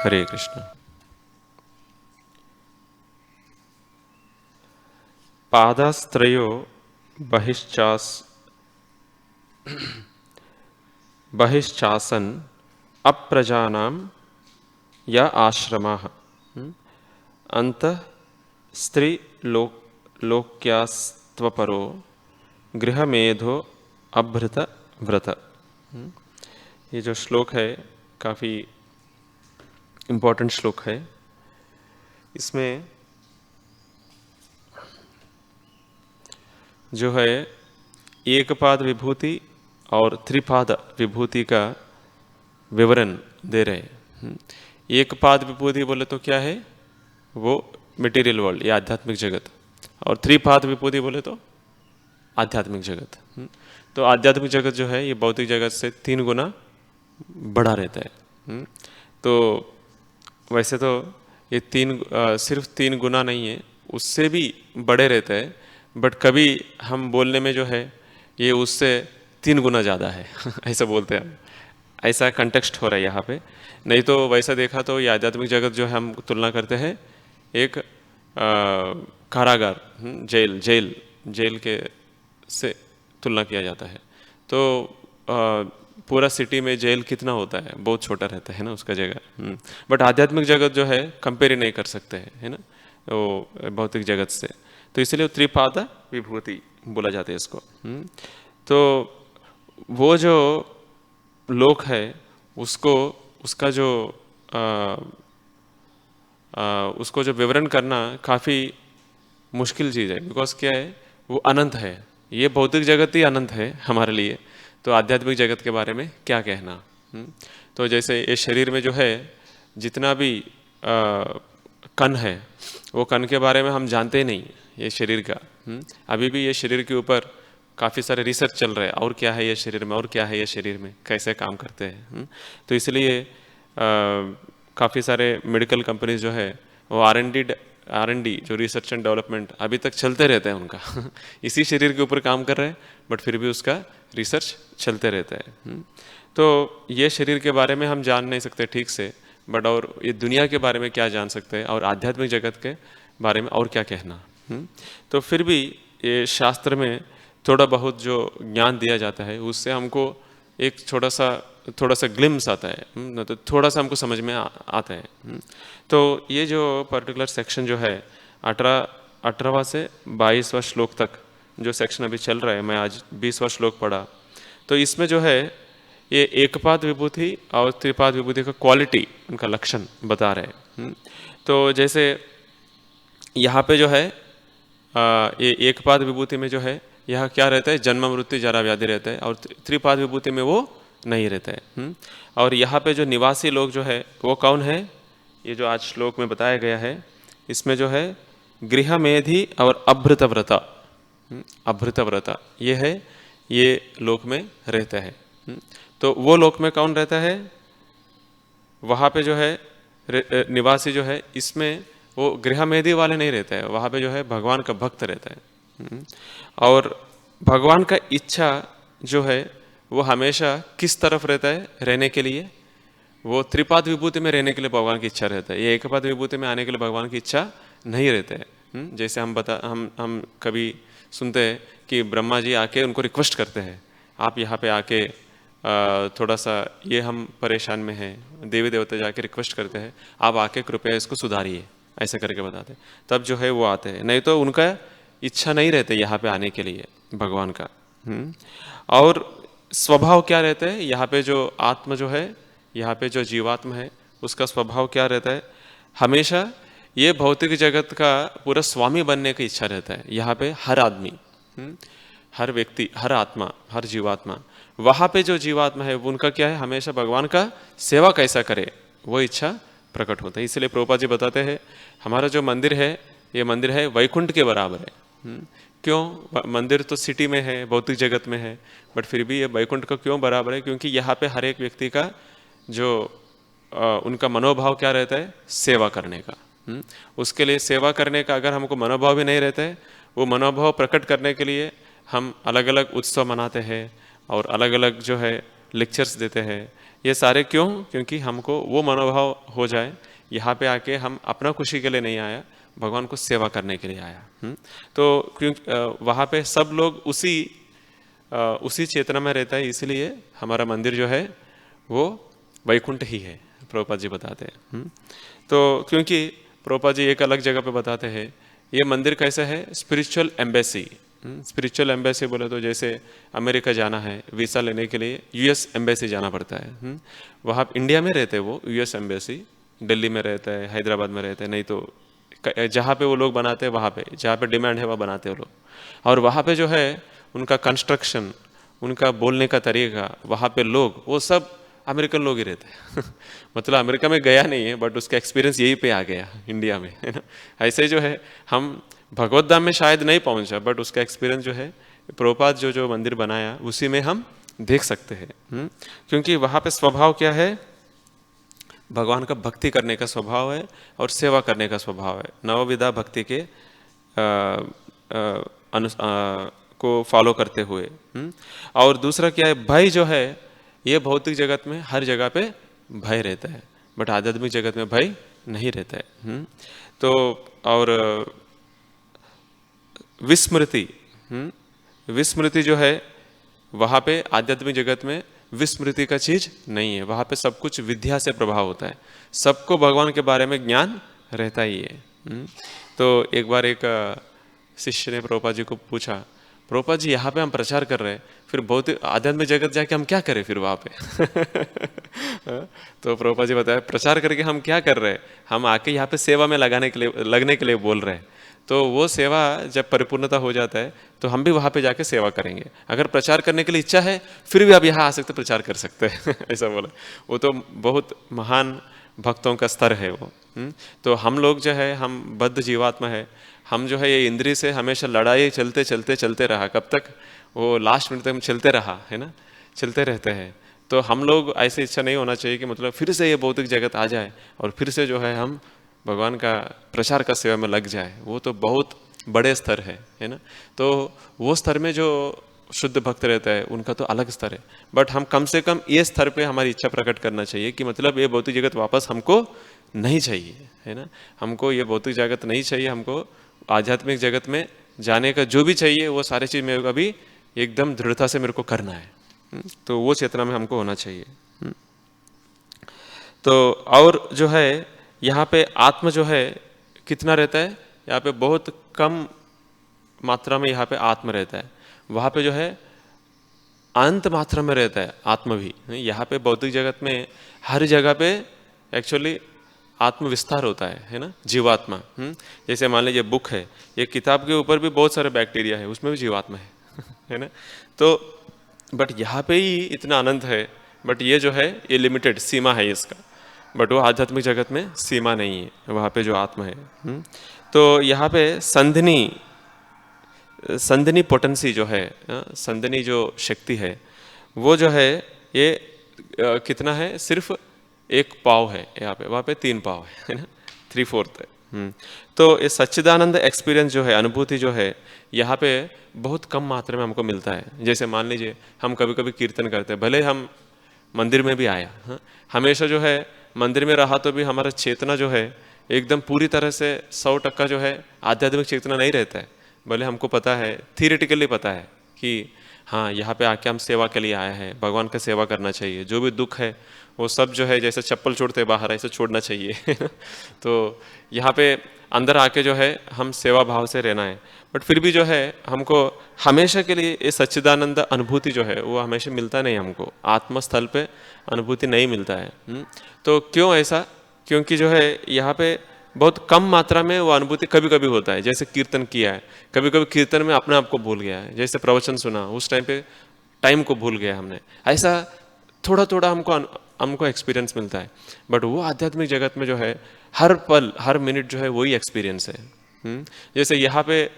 हरे कृष्ण। पादास्त्रयो बहिश्चासन अप्रजानां या आश्रमाः अन्तः स्त्रीलोक्यास्त्वपरो गृहमेधो अभृत व्रत। ये जो श्लोक है काफ़ी इम्पोर्टेंट श्लोक है। इसमें जो है एकपाद विभूति और त्रिपाद विभूति का विवरण दे रहे हैं। एकपाद विभूति बोले तो क्या है, वो मटेरियल वर्ल्ड या आध्यात्मिक जगत, और त्रिपाद विभूति बोले तो आध्यात्मिक जगत। तो आध्यात्मिक जगत जो है ये भौतिक जगत से 3 गुना बड़ा रहता है। तो वैसे तो ये सिर्फ 3 गुना नहीं है, उससे भी बड़े रहते हैं, बट कभी हम बोलने में जो है ये उससे 3 गुना ज़्यादा है ऐसा बोलते हैं हम, ऐसा कंटेक्स्ट हो रहा है यहाँ पे। नहीं तो वैसा देखा तो ये आध्यात्मिक जगत जो है हम तुलना करते हैं एक कारागार, जेल के से तुलना किया जाता है। तो पूरा सिटी में जेल कितना होता है, बहुत छोटा रहता है ना उसका जगह। बट आध्यात्मिक जगत जो है कंपेयर ही नहीं कर सकते हैं, है ना, वो भौतिक जगत से। तो इसलिए त्रिपाद विभूति बोला जाता है इसको। तो वो जो लोक है उसको उसका जो उसको जो विवरण करना काफ़ी मुश्किल चीज़ है, बिकॉज क्या है, वो अनंत है। ये भौतिक जगत ही अनंत है हमारे लिए, तो आध्यात्मिक जगत के बारे में क्या कहना। तो जैसे ये शरीर में जो है जितना भी कण है, वो कण के बारे में हम जानते ही नहीं ये शरीर का। अभी भी ये शरीर के ऊपर काफ़ी सारे रिसर्च चल रहे हैं, और क्या है ये शरीर में, और क्या है ये शरीर में, कैसे काम करते हैं। तो इसलिए काफ़ी सारे मेडिकल कंपनीज जो है वो R&D जो रिसर्च एंड डेवलपमेंट अभी तक चलते रहते हैं उनका इसी शरीर के ऊपर काम कर रहे हैं, बट फिर भी उसका रिसर्च चलते रहता है। तो ये शरीर के बारे में हम जान नहीं सकते ठीक से, बट और ये दुनिया के बारे में क्या जान सकते हैं, और आध्यात्मिक जगत के बारे में और क्या कहना। तो फिर भी ये शास्त्र में थोड़ा बहुत जो ज्ञान दिया जाता है उससे हमको एक थोड़ा सा ग्लिम्स आता है, तो थोड़ा सा हमको समझ में आता है। तो ये जो पर्टिकुलर सेक्शन जो है 18वां से 22वां श्लोक तक जो सेक्शन अभी चल रहा है, मैं आज 20वां श्लोक पढ़ा। तो इसमें जो है ये एकपाद विभूति और त्रिपाद विभूति का क्वालिटी, उनका लक्षण बता रहे हैं। तो जैसे यहाँ पे जो है ये एकपाद विभूति में जो है यह क्या रहता है, जन्म मृत्यु जरा व्याधि रहता है, और त्रिपाद विभूति में वो नहीं रहता है। और यहाँ पे जो निवासी लोग जो है वो कौन है, ये जो आज श्लोक में बताया गया है, इसमें जो है गृहमेधि और अभृतव्रता, अभृतव्रता ये है, ये लोक में रहता है। तो वो लोक में कौन रहता है, वहाँ पे जो है निवासी जो है, इसमें वो गृहमेधि वाले नहीं रहता है, वहाँ पे जो है भगवान का भक्त रहता है। और भगवान का इच्छा जो है वो हमेशा किस तरफ रहता है रहने के लिए, वो त्रिपाद विभूति में रहने के लिए भगवान की इच्छा रहता है। ये एकपाद विभूति में आने के लिए भगवान की इच्छा नहीं रहता है। जैसे हम कभी सुनते हैं कि ब्रह्मा जी आके उनको रिक्वेस्ट करते हैं, आप यहाँ पे आके थोड़ा सा ये हम परेशान में हैं, देवी देवता जाके रिक्वेस्ट करते हैं, आप आके कृपया इसको सुधारिए, ऐसे करके बताते हैं, तब जो है वो आते हैं। नहीं तो उनका इच्छा नहीं रहते यहाँ पे आने के लिए भगवान का। और स्वभाव क्या रहता है, यहाँ पे जो आत्मा जो है, यहाँ पे जो जीवात्मा है, उसका स्वभाव क्या रहता है, हमेशा ये भौतिक जगत का पूरा स्वामी बनने की इच्छा रहता है। यहाँ पे हर आदमी, हर व्यक्ति, हर आत्मा, हर जीवात्मा, वहाँ पे जो जीवात्मा है उनका क्या है, हमेशा भगवान का सेवा कैसा करे वो इच्छा प्रकट होता है। इसलिए प्रभुपाद जी बताते हैं हमारा जो मंदिर है, ये मंदिर है वैकुंठ के बराबर है। क्यों, मंदिर तो सिटी में है, भौतिक जगत में है, बट फिर भी ये वैकुंठ का क्यों बराबर है, क्योंकि यहाँ पे हर एक व्यक्ति का जो उनका मनोभाव क्या रहता है, सेवा करने का। उसके लिए सेवा करने का अगर हमको मनोभाव भी नहीं रहता है, वो मनोभाव प्रकट करने के लिए हम अलग अलग उत्सव मनाते हैं और अलग अलग जो है लेक्चर्स देते हैं, ये सारे क्यों? क्योंकि हमको वो मनोभाव हो जाए, यहाँ पे आके हम अपना खुशी के लिए नहीं आया, भगवान को सेवा करने के लिए आया। तो क्योंकि वहाँ पे सब लोग उसी चेतना में रहता है, इसलिए हमारा मंदिर जो है वो वैकुंठ ही है, प्रभुपाद जी बताते हैं। तो क्योंकि प्रभुपाद जी एक अलग जगह पे बताते हैं ये मंदिर कैसे है, स्पिरिचुअल एम्बेसी। स्पिरिचुअल एम्बेसी बोले तो जैसे अमेरिका जाना है वीज़ा लेने के लिए यूएस एम्बेसी जाना पड़ता है। वहाँ इंडिया में रहते हैं वो यूएस एम्बेसी, दिल्ली में रहता है, हैदराबाद में रहते हैं, नहीं तो जहाँ पे वो लोग बनाते हैं वहाँ पे, जहाँ पे डिमांड है वहाँ बनाते हैं वो लोग। और वहाँ पे जो है उनका कंस्ट्रक्शन, उनका बोलने का तरीका, वहाँ पे लोग वो सब अमेरिकन लोग ही रहते हैं। मतलब अमेरिका में गया नहीं है बट उसका एक्सपीरियंस यहीं पे आ गया इंडिया में, है ना। ऐसे जो है हम भगवत धाम में शायद नहीं पहुंचा बट उसका एक्सपीरियंस जो है प्रभुपाद जो मंदिर बनाया उसी में हम देख सकते हैं। क्योंकि वहाँ पे स्वभाव क्या है, भगवान का भक्ति करने का स्वभाव है और सेवा करने का स्वभाव है, नवविधा भक्ति के को फॉलो करते हुए। और दूसरा क्या है, भय जो है ये भौतिक जगत में हर जगह पे भय रहता है बट आध्यात्मिक जगत में भय नहीं रहता है। तो और विस्मृति, विस्मृति जो है वहाँ पे आध्यात्मिक जगत में विस्मृति का चीज नहीं है, वहाँ पे सब कुछ विद्या से प्रभाव होता है, सबको भगवान के बारे में ज्ञान रहता ही है। तो एक बार एक शिष्य ने प्रभुपाद जी को पूछा, प्रभुपाद जी यहाँ पे हम प्रचार कर रहे हैं, फिर बहुत आध्यात्मिक जगत जाके हम क्या करें फिर वहाँ पे। तो प्रभुपाद जी बताया प्रचार करके हम क्या कर रहे हैं, हम आके यहाँ पे सेवा में लगने के लिए बोल रहे हैं। तो वो सेवा जब परिपूर्णता हो जाता है तो हम भी वहाँ पे जाके सेवा करेंगे, अगर प्रचार करने के लिए इच्छा है फिर भी आप यहाँ आ सकते प्रचार कर सकते हैं। ऐसा बोला, वो तो बहुत महान भक्तों का स्तर है वो। तो हम लोग जो है हम बद्ध जीवात्मा है, हम जो है ये इंद्रिय से हमेशा लड़ाई चलते रहा, कब तक वो लास्ट मिनट तक हम चलते रहा है ना, चलते रहते हैं। तो हम लोग ऐसे इच्छा नहीं होना चाहिए कि मतलब फिर से ये भौतिक जगत आ जाए और फिर से जो है हम भगवान का प्रचार का सेवा में लग जाए, वो तो बहुत बड़े स्तर है ना। तो वो स्तर में जो शुद्ध भक्त रहता है उनका तो अलग स्तर है, बट हम कम से कम ये स्तर पे हमारी इच्छा प्रकट करना चाहिए कि मतलब ये भौतिक जगत वापस हमको नहीं चाहिए, है ना। हमको ये भौतिक जगत नहीं चाहिए, हमको आध्यात्मिक जगत में जाने का जो भी चाहिए वो सारी चीज़ मेरे को अभी एकदम दृढ़ता से मेरे को करना है। तो वो चेतना में हमको होना चाहिए। तो और जो है यहाँ पे आत्मा जो है कितना रहता है, यहाँ पे बहुत कम मात्रा में यहाँ पे आत्मा रहता है, वहाँ पे जो है अनंत मात्रा में रहता है आत्मा भी। यहाँ पे भौतिक जगत में हर जगह पे एक्चुअली आत्म विस्तार होता है ना, जीवात्मा। जैसे मान लीजिए बुक है, ये किताब के ऊपर भी बहुत सारे बैक्टीरिया है, उसमें भी जीवात्मा है ना। तो बट यहाँ पे ही इतना अनंत है, बट ये जो है ये लिमिटेड सीमा है इसका, बट वो आध्यात्मिक जगत में सीमा नहीं है, वहाँ पे जो आत्मा है। तो यहाँ पे संधिनी पोटेंसी जो है, संधिनी जो शक्ति है वो जो है ये कितना है, सिर्फ 1 पाव है यहाँ पे, वहाँ पे 3 पाव है ना, 3/4 है। तो ये सच्चिदानंद एक्सपीरियंस जो है, अनुभूति जो है यहाँ पे बहुत कम मात्रा में हमको मिलता है। जैसे मान लीजिए हम कभी कभी कीर्तन करते हैं, भले हम मंदिर में भी आया, हमेशा जो है मंदिर में रहा तो भी हमारा चेतना जो है एकदम पूरी तरह से 100% जो है आध्यात्मिक चेतना नहीं रहता है। भले हमको पता है, थियरिटिकली पता है कि हाँ यहाँ पे आके हम सेवा के लिए आया है, भगवान का सेवा करना चाहिए, जो भी दुख है वो सब जो है जैसे चप्पल छोड़ते बाहर ऐसे छोड़ना चाहिए। तो यहाँ पे अंदर आके जो है हम सेवा भाव से रहना है, बट फिर भी जो है हमको हमेशा के लिए ये सच्चिदानंद अनुभूति जो है वो हमेशा मिलता नहीं, हमको आत्मस्थल पे अनुभूति नहीं मिलता है। तो क्यों ऐसा, क्योंकि जो है यहाँ पे बहुत कम मात्रा में वो अनुभूति कभी कभी होता है। जैसे कीर्तन किया है, कभी कभी कीर्तन में अपने आप को भूल गया है, जैसे प्रवचन सुना उस टाइम पे टाइम को भूल गया हमने, ऐसा थोड़ा थोड़ा हमको एक्सपीरियंस मिलता है। बट वो आध्यात्मिक जगत में जो है हर पल हर मिनट जो है वही एक्सपीरियंस है। जैसे यहाँ पे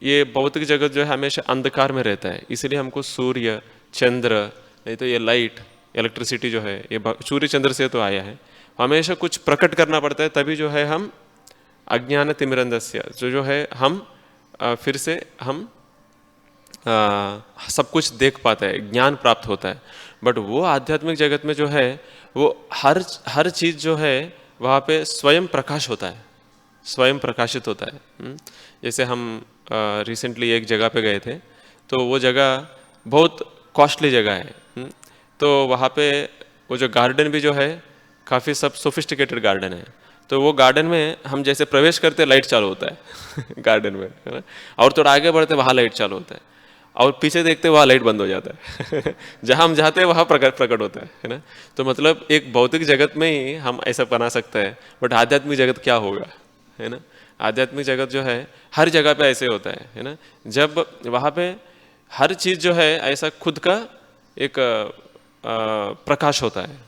ये भौतिक जगत जो है हमेशा अंधकार में रहता है, इसलिए हमको सूर्य चंद्र नहीं तो ये लाइट इलेक्ट्रिसिटी जो है ये सूर्य चंद्र से तो आया है, हमेशा कुछ प्रकट करना पड़ता है, तभी जो है हम अज्ञान तिमिरंधस्य जो है हम फिर से हम सब कुछ देख पाता है, ज्ञान प्राप्त होता है। बट वो आध्यात्मिक जगत में जो है वो हर हर चीज़ जो है वहाँ पे स्वयं प्रकाश होता है, स्वयं प्रकाशित होता है। जैसे हम रिसेंटली एक जगह पे गए थे, तो वो जगह बहुत कॉस्टली जगह है। तो वहाँ पे वो जो गार्डन भी जो है काफ़ी सब सोफिस्टिकेटेड गार्डन है। तो वो गार्डन में हम जैसे प्रवेश करते लाइट चालू होता है गार्डन में, है ना। और थोड़ा आगे बढ़ते वहाँ लाइट चालू होता है, और पीछे देखते वहाँ लाइट बंद हो जाता है जहाँ हम जाते हैं वहाँ प्रकट प्रकट होता है ना। तो मतलब एक भौतिक जगत में ही हम ऐसा बना सकते हैं, बट आध्यात्मिक जगत क्या होगा, है ना। आध्यात्मिक जगत जो है हर जगह पे ऐसे होता है ना। जब वहाँ पे हर चीज़ जो है ऐसा खुद का एक प्रकाश होता है।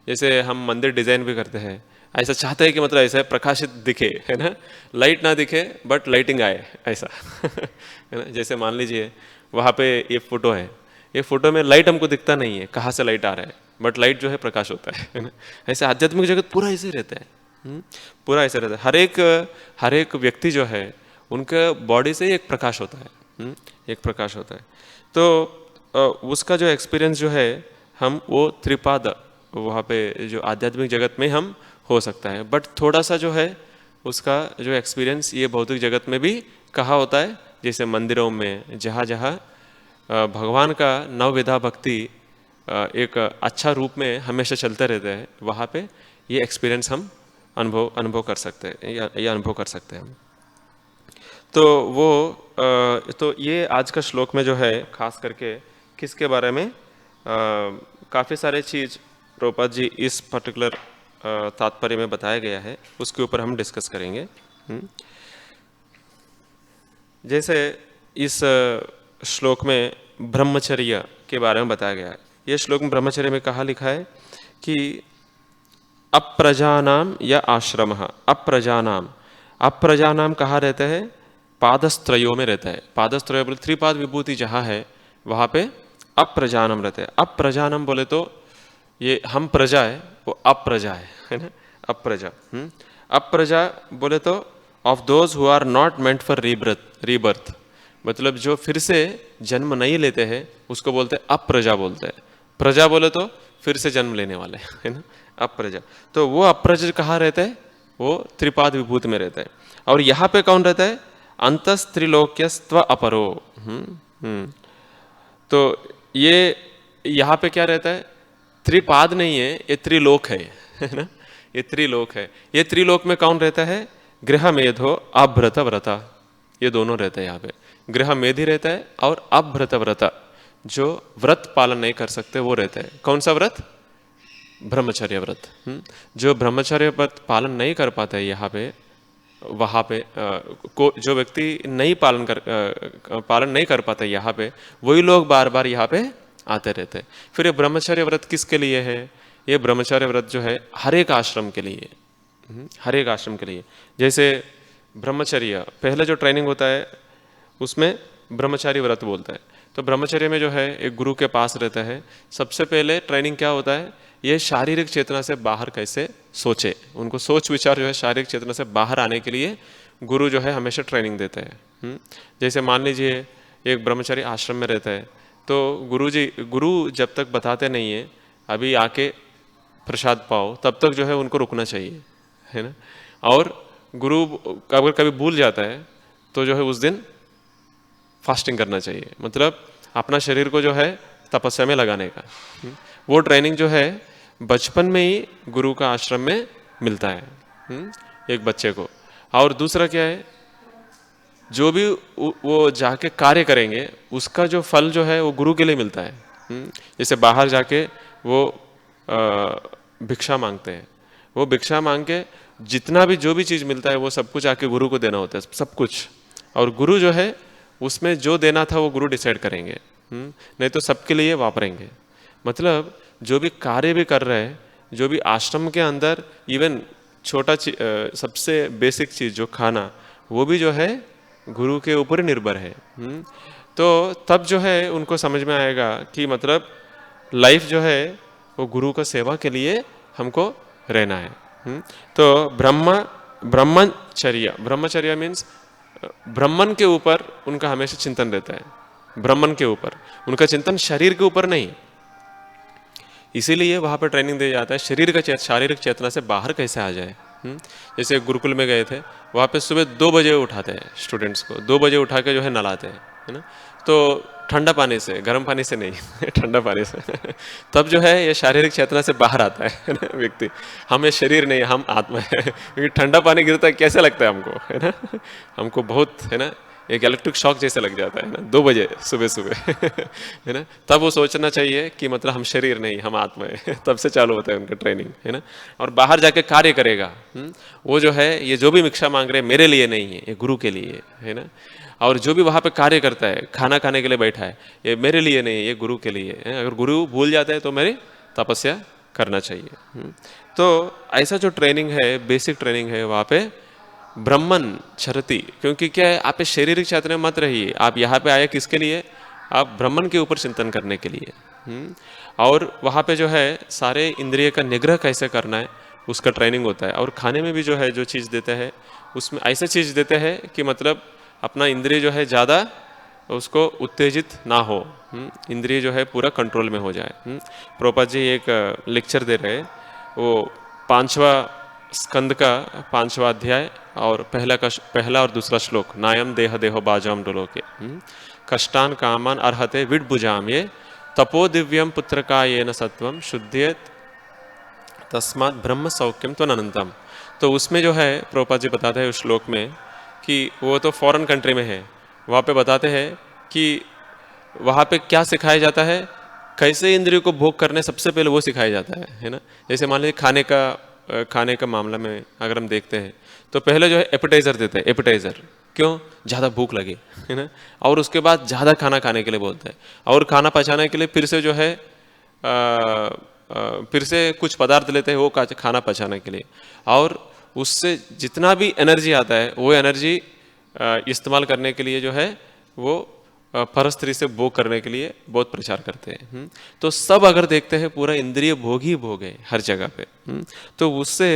जैसे हम मंदिर डिजाइन भी करते हैं, ऐसा चाहते हैं कि मतलब ऐसा प्रकाशित दिखे, है ना, लाइट ना दिखे बट लाइटिंग आए ऐसा है ना। जैसे मान लीजिए वहाँ पे ये फोटो है, ये फोटो में लाइट हमको दिखता नहीं है कहाँ से लाइट आ रहा है, बट लाइट जो है प्रकाश होता है ना। ऐसे आध्यात्मिक जगत पूरा ऐसे रहता है। पूरा ऐसे रहता है। हर एक व्यक्ति जो है उनके बॉडी से एक प्रकाश होता है। एक प्रकाश होता है। तो उसका जो एक्सपीरियंस जो है हम वो त्रिपाद वहाँ पे जो आध्यात्मिक जगत में हम हो सकता है। बट थोड़ा सा जो है उसका जो एक्सपीरियंस ये भौतिक जगत में भी कहाँ होता है, जैसे मंदिरों में जहाँ जहाँ भगवान का नवविधा भक्ति एक अच्छा रूप में हमेशा चलते रहते हैं, वहाँ पे ये एक्सपीरियंस हम अनुभव कर सकते हैं, ये अनुभव कर सकते हैं हम। तो वो तो ये आज का श्लोक में जो है खास करके किसके बारे में काफ़ी सारे चीज़ प्रभुपाद जी इस पर्टिकुलर तात्पर्य में बताया गया है, उसके ऊपर हम डिस्कस करेंगे। जैसे इस श्लोक में ब्रह्मचर्य के बारे में बताया गया है। ये श्लोक में ब्रह्मचर्य में कहा लिखा है कि अप्रजानाम या आश्रम, अप्रजानाम, अप्रजानाम कहाँ रहते हैं, पादस्त्रयों में रहता है। पादस्त्रय बोले त्रिपाद विभूति जहाँ है वहाँ पे अप्रजानम रहते हैं। अप्रजानम बोले तो ये हम प्रजा है, वो अप्रजा है ना, अप्रजा। अप्रजा बोले तो of those who are not meant for rebirth, मतलब जो फिर से जन्म नहीं लेते हैं उसको बोलते हैं अप्रजा बोलते हैं। प्रजा बोले तो फिर से जन्म लेने वाले, है ना, अप्रजा। तो वो अप्रज कहाँ रहता है, वो त्रिपाद विभूत में रहता है। और यहाँ पे कौन रहता है, अंतस्त्रिलोक्यस्त्व अपरो। तो ये यहाँ पे क्या रहता है, त्रिपाद नहीं है, ये त्रिलोक है ना, ये त्रिलोक है। ये त्रिलोक में कौन रहता है, गृह मेधो अभ्रत व्रता, ये दोनों रहते हैं यहाँ पे। गृह मेधी रहता है और अभ्रत व्रता, जो व्रत पालन नहीं कर सकते वो रहता है। कौन सा व्रत, ब्रह्मचर्य व्रत। जो ब्रह्मचर्य व्रत पालन नहीं कर पाता है यहाँ पे, वहाँ पे जो व्यक्ति नहीं पालन नहीं कर पाता यहाँ पे, वही लोग बार बार यहाँ पे आते रहते हैं। फिर ये ब्रह्मचर्य व्रत किसके लिए है, ये ब्रह्मचर्य व्रत जो है हर एक आश्रम के लिए, हर एक आश्रम के लिए। जैसे ब्रह्मचर्य पहले जो ट्रेनिंग होता है उसमें ब्रह्मचारी व्रत बोलता है। तो ब्रह्मचर्य में जो है एक गुरु के पास रहता है। सबसे पहले ट्रेनिंग क्या होता है, ये शारीरिक चेतना से बाहर कैसे सोचे, उनको सोच विचार जो है शारीरिक चेतना से बाहर आने के लिए गुरु जो है हमेशा ट्रेनिंग देता है। जैसे मान लीजिए एक ब्रह्मचारी आश्रम में रहता है, तो गुरु जब तक बताते नहीं है अभी आके प्रसाद पाओ, तब तक जो है उनको रुकना चाहिए, है ना। और गुरु अगर कभी भूल जाता है तो जो है उस दिन फास्टिंग करना चाहिए, मतलब अपना शरीर को जो है तपस्या में लगाने का। वो ट्रेनिंग जो है बचपन में ही गुरु का आश्रम में मिलता है एक बच्चे को। और दूसरा क्या है, जो भी वो जाके कार्य करेंगे उसका जो फल जो है वो गुरु के लिए मिलता है। जैसे बाहर जाके वो भिक्षा मांगते हैं, वो भिक्षा मांग के जितना भी जो भी चीज़ मिलता है वो सब कुछ आके गुरु को देना होता है, सब कुछ। और गुरु जो है उसमें जो देना था वो गुरु डिसाइड करेंगे, नहीं तो सबके लिए वापरेंगे। मतलब जो भी कार्य भी कर रहे हैं, जो भी आश्रम के अंदर इवन छोटा सबसे बेसिक चीज़ जो खाना, वो भी जो है गुरु के ऊपर ही निर्भर है। तो तब जो है उनको समझ में आएगा कि मतलब लाइफ जो है वो गुरु का सेवा के लिए हमको रहना है। तो ब्रह्मचर्य मीन्स ब्राह्मण के ऊपर उनका हमेशा चिंतन रहता है। ब्राह्मण के ऊपर, उनका चिंतन शरीर के ऊपर नहीं। इसीलिए वहाँ पर ट्रेनिंग दिया जाता है शरीर का शारीरिक चेतना से बाहर कैसे आ जाए। जैसे गुरुकुल में गए थे, वहाँ पे सुबह 2 बजे उठाते हैं स्टूडेंट्स को, 2 बजे उठा के जो है नहलाते हैं, है ना। तो ठंडा पानी से, गर्म पानी से नहीं ठंडा पानी से तब जो है ये शारीरिक चेतना से बाहर आता है ना व्यक्ति। हम ये शरीर नहीं, हम आत्मा है। क्योंकि ठंडा पानी गिरता है कैसे लगता है हमको, है ना, हमको बहुत, है ना, एक इलेक्ट्रिक शॉक जैसे लग जाता है ना 2 बजे सुबह सुबह है ना। तब वो सोचना चाहिए कि मतलब हम शरीर नहीं, हम आत्मा है। तब से चालू होता है उनका ट्रेनिंग, है ना। और बाहर जाके कार्य करेगा, वो जो है ये जो भी भिक्षा मांग रहे हैं मेरे लिए नहीं है, ये गुरु के लिए है ना। और जो भी वहाँ पे कार्य करता है, खाना खाने के लिए बैठा है, ये मेरे लिए नहीं, ये गुरु के लिए है। अगर गुरु भूल जाते हैं तो मेरी तपस्या करना चाहिए। तो ऐसा जो ट्रेनिंग है, बेसिक ट्रेनिंग है, वहाँ पे ब्राह्मण चरती, क्योंकि क्या है, आप शारीरिक क्षेत्र में मत रहिए, आप यहाँ पे आए किसके लिए, आप ब्राह्मण के ऊपर चिंतन करने के लिए। और वहाँ पे जो है सारे इंद्रिय का निग्रह कैसे करना है उसका ट्रेनिंग होता है। और खाने में भी जो है जो चीज़ देते हैं उसमें ऐसे चीज़ देते हैं कि मतलब अपना इंद्रिय जो है ज़्यादा उसको उत्तेजित ना हो, इंद्रिय जो है पूरा कंट्रोल में हो जाए। प्रभुपाद जी एक लेक्चर दे रहे, वो 5वां स्कंद का 5वां अध्याय और पहला और दूसरा श्लोक, नायम देह देहो बाजाम डोलो के कष्टान कामान अर्हते विड बुजाम ये तपो दिव्यम पुत्र का ये न सत्वम शुद्धियत तस्मात् ब्रह्म सौख्यम तो अनंतम। तो उसमें जो है प्रभुपाद जी बताते हैं उस श्लोक में कि वो तो फॉरेन कंट्री में है, वहाँ पे बताते हैं कि वहाँ पे क्या सिखाया जाता है, कैसे इंद्रियों को भोग करने सबसे पहले वो सिखाया जाता है ना। जैसे मान लीजिए खाने का मामला में अगर हम देखते हैं तो पहले जो है एपेटाइजर देते हैं, एपेटाइजर क्यों, ज़्यादा भूख लगे, है ना। और उसके बाद ज़्यादा खाना खाने के लिए बोलते हैं, और खाना पचाने के लिए फिर से जो है फिर से कुछ पदार्थ लेते हैं वो खाना पचाने के लिए, और उससे जितना भी एनर्जी आता है वो एनर्जी इस्तेमाल करने के लिए जो है वो पर स्त्री से भोग करने के लिए बहुत प्रचार करते हैं। तो सब अगर देखते हैं पूरा इंद्रिय भोग ही भोग है हर जगह पे। तो उससे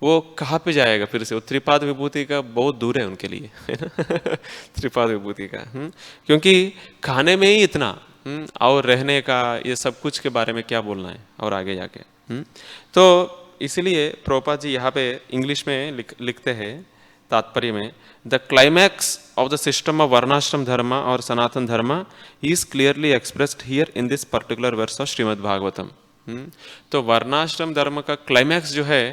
वो कहाँ पे जाएगा, फिर से वो त्रिपाद विभूति का बहुत दूर है उनके लिए, है ना त्रिपाद विभूति का। क्योंकि खाने में ही इतना, और रहने का ये सब कुछ के बारे में क्या बोलना है और आगे जाके। तो इसलिए प्रभुपाद जी यहाँ पे इंग्लिश में लिखते हैं तात्पर्य में, the climax of the system of वर्णाश्रम धर्म और सनातन धर्म is clearly expressed here in this particular verse of Srimad Bhagavatam. तो वर्णाश्रम धर्म का क्लाइमैक्स जो है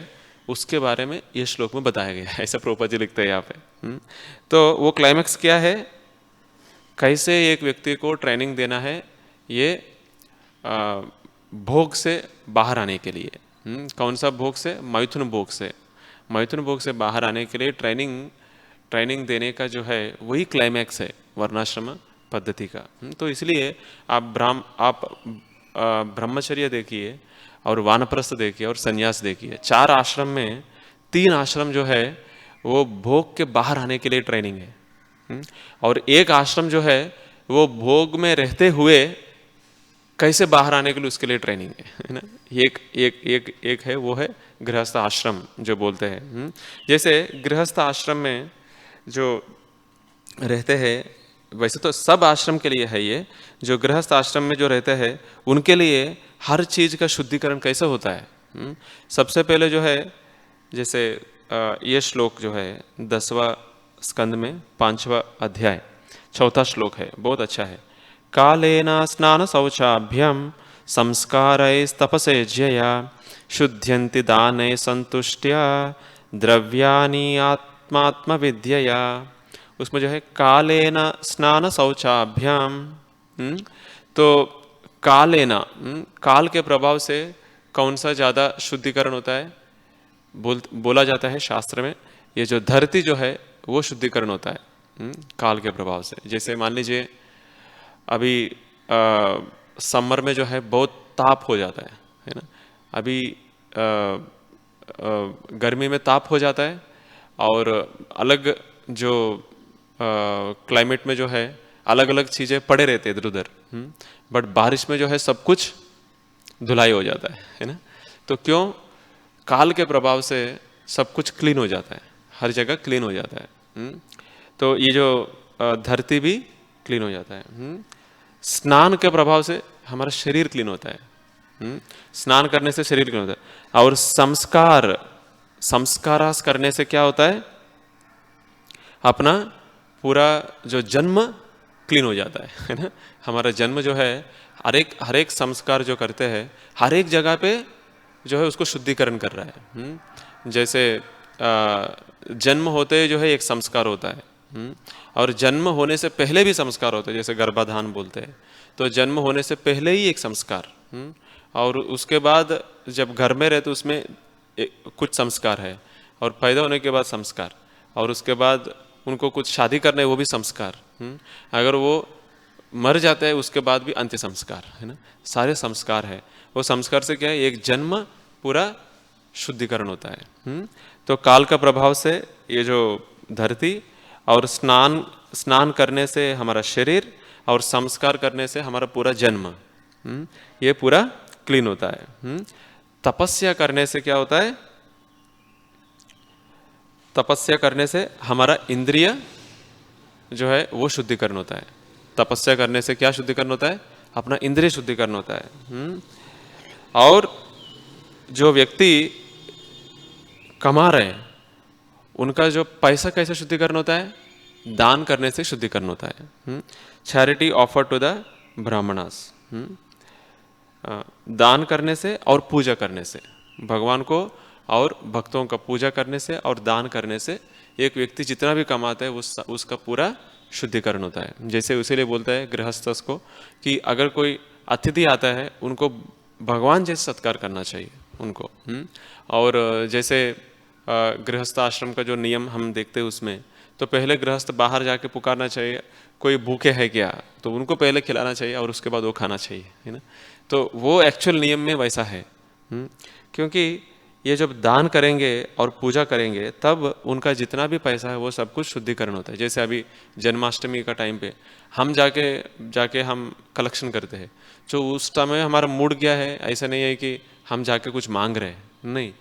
उसके बारे में ये श्लोक में बताया गया है, ऐसा प्रभुपाद जी लिखते हैं यहाँ पे। तो वो क्लाइमैक्स क्या है, कैसे एक व्यक्ति को ट्रेनिंग देना है ये भोग से बाहर आने के लिए। कौन सा भोग से, मैथुन भोग से, मैथुन भोग से बाहर आने के लिए ट्रेनिंग देने का जो है वही क्लाइमैक्स है वर्णाश्रम पद्धति का। तो इसलिए आप ब्रह्मचर्य देखिए और वानप्रस्थ देखिए और संन्यास देखिए, 4 आश्रम में 3 आश्रम जो है वो भोग के बाहर आने के लिए ट्रेनिंग है, और एक आश्रम जो है वो भोग में रहते हुए कैसे बाहर आने के लिए उसके लिए ट्रेनिंग है ना। एक है वो है गृहस्थ आश्रम जो बोलते हैं। जैसे गृहस्थ आश्रम में जो रहते हैं, वैसे तो सब आश्रम के लिए है ये, जो गृहस्थ आश्रम में जो रहते हैं उनके लिए हर चीज़ का शुद्धिकरण कैसे होता है। सबसे पहले जो है जैसे ये श्लोक जो है 10वां स्कंद में 5वां अध्याय 4था श्लोक है, बहुत अच्छा है। कालेन स्नान शौचाभ्यम संस्कारैस्तपसे ज्यया शुद्ध्यन्ति दाने संतुष्ट्या द्रव्यानि आत्मात्मविद्यया। उसमें जो है कालेन स्नान शौचाभ्याम, तो कालेन, काल के प्रभाव से कौन सा ज़्यादा शुद्धिकरण होता है, बोला जाता है शास्त्र में ये जो धरती जो है वो शुद्धिकरण होता है काल के प्रभाव से। जैसे मान लीजिए अभी समर में जो है बहुत ताप हो जाता है ना। अभी गर्मी में ताप हो जाता है और अलग जो क्लाइमेट में जो है अलग अलग चीज़ें पड़े रहते हैं इधर उधर, बट बारिश में जो है सब कुछ धुलाई हो जाता है ना। तो क्यों, काल के प्रभाव से सब कुछ क्लीन हो जाता है, हर जगह क्लीन हो जाता है। तो ये जो धरती भी क्लीन हो जाता है। स्नान के प्रभाव से हमारा शरीर क्लीन होता है। स्नान करने से शरीर क्लीन होता है। और संस्कारास करने से क्या होता है, अपना पूरा जो जन्म क्लीन हो जाता है ना। हमारा जन्म जो है, हर एक संस्कार जो करते हैं हर एक जगह पे जो है उसको शुद्धिकरण कर रहा है। जैसे जन्म होते जो है एक संस्कार होता है, और जन्म होने से पहले भी संस्कार होते हैं, जैसे गर्भाधान बोलते हैं। तो जन्म होने से पहले ही एक संस्कार, और उसके बाद जब घर में रहे तो उसमें कुछ संस्कार है, और पैदा होने के बाद संस्कार, और उसके बाद उनको कुछ शादी करना है वो भी संस्कार। अगर वो मर जाता है उसके बाद भी अंत्य संस्कार है ना। सारे संस्कार है। वो संस्कार से क्या है, एक जन्म पूरा शुद्धिकरण होता है। तो काल का प्रभाव से ये जो धरती, और स्नान करने से हमारा शरीर, और संस्कार करने से हमारा पूरा जन्म, ये पूरा क्लीन होता है। तपस्या करने से क्या होता है, तपस्या करने से हमारा इंद्रिय जो है वो शुद्धिकरण होता है। तपस्या करने से क्या शुद्धिकरण होता है, अपना इंद्रिय शुद्धिकरण होता है। और जो व्यक्ति कमा रहे हैं उनका जो पैसा कैसे शुद्धिकरण होता है, दान करने से शुद्धिकरण होता है। चैरिटी ऑफर टू द ब्राह्मणास, दान करने से और पूजा करने से, भगवान को और भक्तों का पूजा करने से और दान करने से एक व्यक्ति जितना भी कमाता है उसका पूरा शुद्धिकरण होता है। जैसे इसीलिए बोलता है गृहस्थ को कि अगर कोई अतिथि आता है उनको भगवान जैसे सत्कार करना चाहिए उनको। और जैसे गृहस्थ आश्रम का जो नियम हम देखते हैं उसमें, तो पहले गृहस्थ बाहर जाके पुकारना चाहिए, कोई भूखे है क्या, तो उनको पहले खिलाना चाहिए और उसके बाद वो खाना चाहिए, है ना। तो वो एक्चुअल नियम में वैसा है। क्योंकि ये जब दान करेंगे और पूजा करेंगे तब उनका जितना भी पैसा है वो सब कुछ शुद्धिकरण होता है। जैसे अभी जन्माष्टमी का टाइम पे हम जाके हम कलेक्शन करते हैं, जो उस समय हमारा मूड गया है, ऐसा नहीं है कि हम जाके कुछ मांग रहे हैं, नहीं,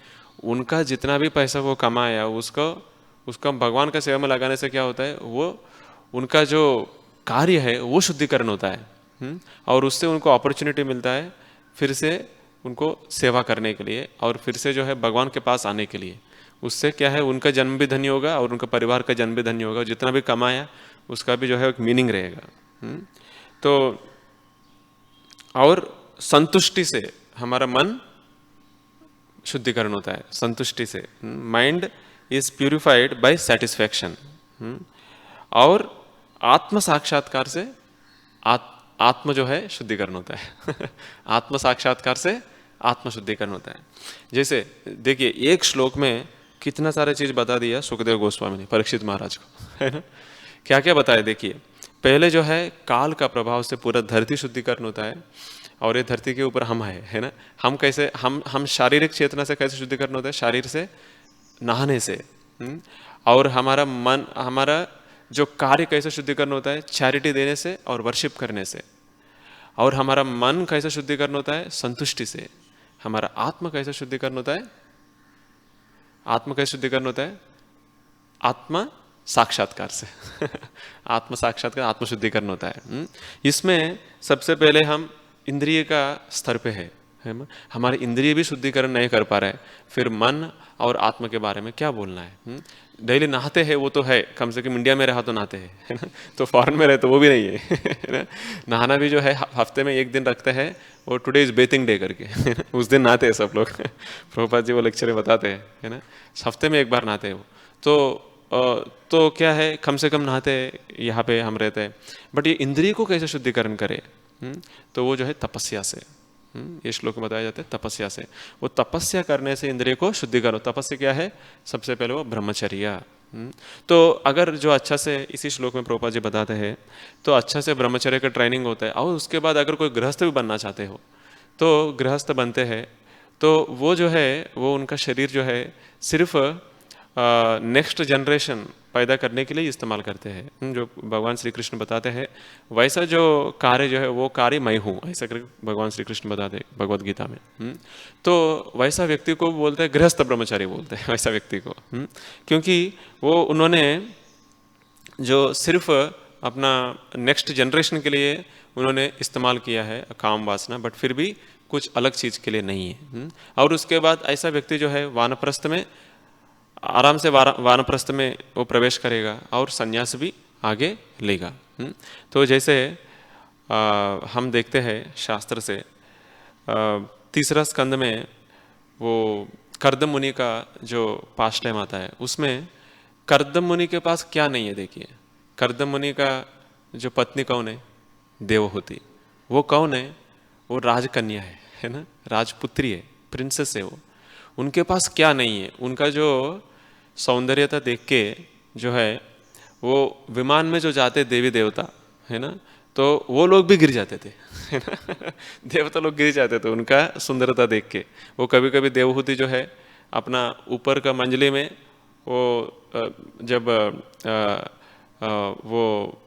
उनका जितना भी पैसा वो कमाया उसका भगवान का सेवा में लगाने से क्या होता है, वो उनका जो कार्य है वो शुद्धिकरण होता है। और उससे उनको अपॉर्चुनिटी मिलता है फिर से उनको सेवा करने के लिए, और फिर से जो है भगवान के पास आने के लिए। उससे क्या है, उनका जन्म भी धन्य होगा और उनका परिवार का जन्म भी धन्य होगा, जितना भी कमाया उसका भी जो है एक मीनिंग रहेगा। तो और संतुष्टि से हमारा मन शुद्धिकरण होता है। संतुष्टि से mind is purified bye satisfaction. और आत्म साक्षात्कार से आत्म जो है शुद्धिकरण होता है। आत्म साक्षात्कार से आत्म शुद्धिकरण होता है। जैसे देखिए एक श्लोक में कितना सारा चीज बता दिया सुखदेव गोस्वामी ने परीक्षित महाराज को, है ना। क्या क्या बताया देखिए। पहले जो है काल का प्रभाव से पूरा धरती शुद्धिकरण होता है, और ये धरती के ऊपर हम है ना। हम कैसे हम शारीरिक चेतना से कैसे शुद्धिकरण होता है, शरीर से नहाने से। और हमारा मन, हमारा जो कार्य कैसे शुद्धिकरण होता है, चैरिटी देने से और वर्शिप करने से। और हमारा मन कैसे शुद्धिकरण होता है, संतुष्टि से। हमारा आत्मा कैसे शुद्धिकरण होता है, आत्मा कैसे शुद्धिकरण होता है, आत्मा साक्षात्कार से। आत्म साक्षात्कार, आत्म शुद्धिकरण होता है। इसमें सबसे पहले हम इंद्रिय का स्तर पे है ना। हमारे इंद्रिय भी शुद्धिकरण नहीं कर पा रहे, फिर मन और आत्मा के बारे में क्या बोलना है। डेली नहाते हैं वो तो है, कम से कम इंडिया में रहा तो नहाते हैं, है ना। तो फॉरेन में रहे तो वो भी नहीं है ना। नहाना भी जो है हफ्ते में एक दिन रखते हैं, वो टुडे इज बेथिंग डे करके, है ना। उस दिन नहाते हैं सब लोग। प्रभुपाद जी वो लेक्चर में बताते हैं, है ना। हफ्ते में एक बार नहाते हैं वो। तो क्या है, कम से कम नहाते यहाँ पे हम रहते हैं। बट ये इंद्रिय को कैसे शुद्धिकरण करे, तो वो जो है तपस्या से। ये श्लोक में बताया जाता है तपस्या से। वो तपस्या करने से इंद्रिय को शुद्धिकरण। तपस्या क्या है, सबसे पहले वो ब्रह्मचर्या। तो अगर जो अच्छा से इसी श्लोक में प्रभुपाद जी बताते हैं, तो अच्छा से ब्रह्मचर्य का ट्रेनिंग होता है। और उसके बाद अगर कोई गृहस्थ भी बनना चाहते हो तो गृहस्थ बनते हैं, तो वो जो है वो उनका शरीर जो है सिर्फ नेक्स्ट जनरेशन पैदा करने के लिए इस्तेमाल करते हैं। जो भगवान श्री कृष्ण बताते हैं वैसा जो कार्य जो है वो कार्य मैं हूँ, ऐसा करके भगवान श्री कृष्ण बताते भगवद गीता में। तो वैसा व्यक्ति को बोलते हैं गृहस्थ ब्रह्मचारी बोलते हैं, वैसा व्यक्ति को। क्योंकि वो उन्होंने जो सिर्फ अपना नेक्स्ट जनरेशन के लिए उन्होंने इस्तेमाल किया है काम वासना, बट फिर भी कुछ अलग चीज़ के लिए नहीं है। और उसके बाद ऐसा व्यक्ति जो है वानप्रस्थ में आराम से वानप्रस्थ में वो प्रवेश करेगा और संन्यास भी आगे लेगा। तो जैसे हम देखते हैं शास्त्र से तीसरा स्कंद में वो कर्दम मुनि का जो पास्ट टाइम आता है, उसमें कर्दम मुनि के पास क्या नहीं है। देखिए, कर्दम मुनि का जो पत्नी कौन है? देवहूति। वो कौन है? वो राजकन्या है ना, राजपुत्री है, प्रिंसेस है वो। उनके पास क्या नहीं है? उनका जो सौंदर्यता देख के जो है, वो विमान में जो जाते देवी देवता है ना, तो वो लोग भी गिर जाते थे, है ना। देवता लोग गिर जाते थे उनका सुंदरता देख के। वो कभी कभी देवहूति जो है अपना ऊपर का मंजली में वो जब वो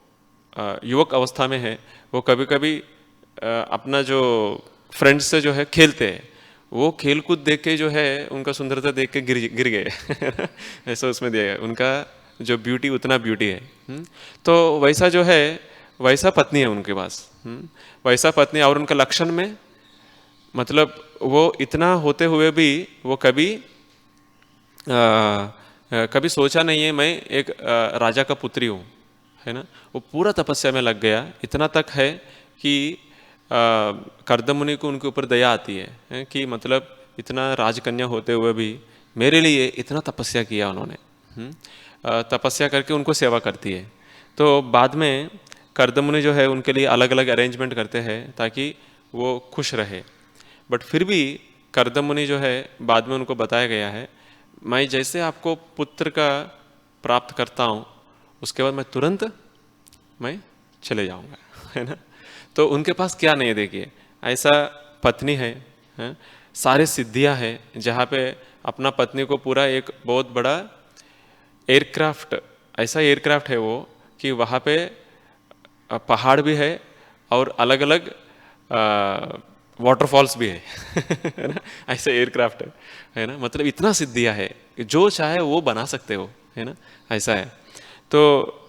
युवक अवस्था में है, वो कभी कभी अपना जो फ्रेंड्स से जो है खेलते हैं, वो खेल कूद देख के जो है उनका सुंदरता देख के गिर गए। ऐसा उसमें दिया है, उनका जो ब्यूटी उतना ब्यूटी है। तो वैसा जो है वैसा पत्नी है उनके पास। वैसा पत्नी, और उनका लक्षण में मतलब वो इतना होते हुए भी वो कभी सोचा नहीं है मैं एक राजा का पुत्री हूँ, है ना। वो पूरा तपस्या में लग गया, इतना तक है कि कर्दम मुनि को उनके ऊपर दया आती है कि मतलब इतना राजकन्या होते हुए भी मेरे लिए इतना तपस्या किया उन्होंने। तपस्या करके उनको सेवा करती है। तो बाद में कर्दम मुनि जो है उनके लिए अलग अलग अरेंजमेंट करते हैं ताकि वो खुश रहे। बट फिर भी कर्दम मुनि जो है बाद में उनको बताया गया है, मैं जैसे आपको पुत्र का प्राप्त करता हूँ उसके बाद मैं तुरंत मैं चले जाऊँगा, है ना। तो उनके पास क्या नहीं है? देखिए, ऐसा पत्नी है, सारे सिद्धियां है, जहाँ पे अपना पत्नी को पूरा एक बहुत बड़ा एयरक्राफ्ट, ऐसा एयरक्राफ्ट है वो कि वहाँ पे पहाड़ भी है और अलग अलग वाटरफॉल्स भी है ना। ऐसा एयरक्राफ्ट है ना। मतलब इतना सिद्धियां है, जो चाहे वो बना सकते हो, है ना, ऐसा है। तो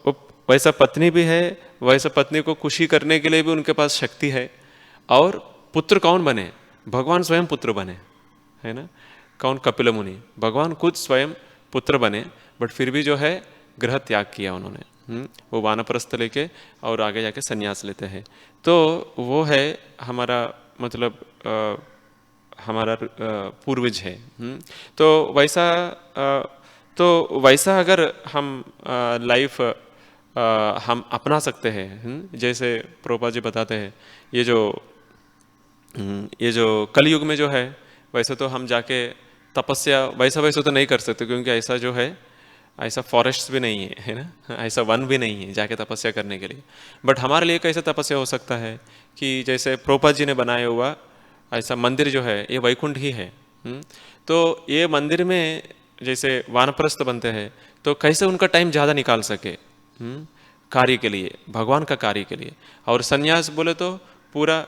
वैसा पत्नी भी है, वैसा पत्नी को खुशी करने के लिए भी उनके पास शक्ति है। और पुत्र कौन बने? भगवान स्वयं पुत्र बने, है ना। कौन? कपिल मुनि, भगवान खुद स्वयं पुत्र बने। बट फिर भी जो है ग्रह त्याग किया उन्होंने। वो वानप्रस्थ लेके और आगे जाके संन्यास लेते हैं। तो वो है हमारा मतलब हमारा पूर्वज है। तो वैसा अगर हम लाइफ हम अपना सकते हैं, जैसे प्रभुपाद जी बताते हैं, ये जो कलयुग में जो है, वैसे तो हम जाके तपस्या वैसा तो नहीं कर सकते, क्योंकि ऐसा जो है ऐसा फॉरेस्ट भी नहीं है ना, ऐसा वन भी नहीं है जाके तपस्या करने के लिए। बट हमारे लिए कैसा तपस्या हो सकता है कि जैसे प्रभुपाद जी ने बनाया हुआ ऐसा मंदिर जो है, ये वैकुंठ ही है। तो ये मंदिर में जैसे वानप्रस्थ बनते हैं, तो कैसे उनका टाइम ज़्यादा निकाल सके कार्य के लिए, भगवान का कार्य के लिए। और संन्यास बोले तो पूरा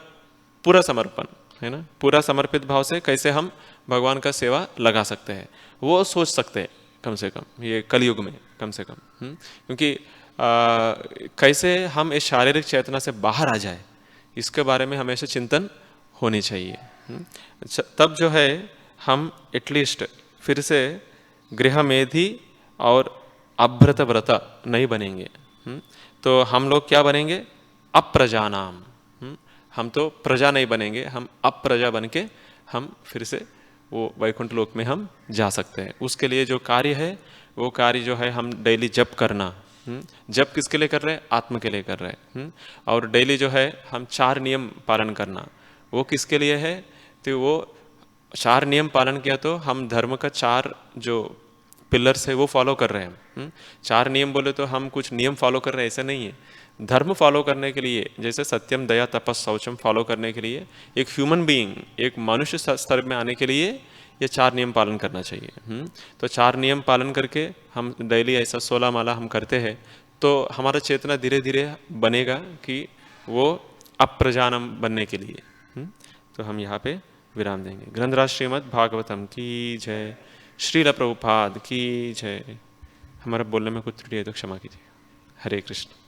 समर्पण, है ना, पूरा समर्पित भाव से कैसे हम भगवान का सेवा लगा सकते हैं, वो सोच सकते हैं कम से कम ये कलयुग में, कम से कम। क्योंकि कैसे हम इस शारीरिक चेतना से बाहर आ जाए, इसके बारे में हमेशा चिंतन होनी चाहिए। तब जो है हम एटलीस्ट फिर से गृह मेधी और अभ्रत व्रत नहीं बनेंगे। तो हम लोग क्या बनेंगे? अप्रजा नाम। हम तो प्रजा नहीं बनेंगे, हम अप्रजा बन के हम फिर से वो वैकुंठ लोक में हम जा सकते हैं। उसके लिए जो कार्य है, वो कार्य जो है हम डेली जप करना। जप किसके लिए कर रहे हैं? आत्म के लिए कर रहे हैं। और डेली जो है हम 4 नियम पालन करना, वो किसके लिए है? तो वो 4 नियम पालन किया तो हम धर्म का 4 जो पिलर्स है वो फॉलो कर रहे हैं। 4 नियम बोले तो हम कुछ नियम फॉलो कर रहे हैं ऐसा नहीं है। धर्म फॉलो करने के लिए, जैसे सत्यम दया तपस शौचम फॉलो करने के लिए, एक ह्यूमन बीइंग, एक मनुष्य स्तर में आने के लिए ये 4 नियम पालन करना चाहिए। तो 4 नियम पालन करके हम डेली ऐसा 16 माला हम करते हैं, तो हमारा चेतना धीरे धीरे बनेगा कि वो अप्रजानम बनने के लिए। तो हम यहाँ पे विराम देंगे। ग्रंथराज श्रीमद् भागवतम की जय। श्रील प्रभुपाद की जय। हमारा बोलने में कुछ त्रुटि है तो क्षमा कीजिए। हरे कृष्ण।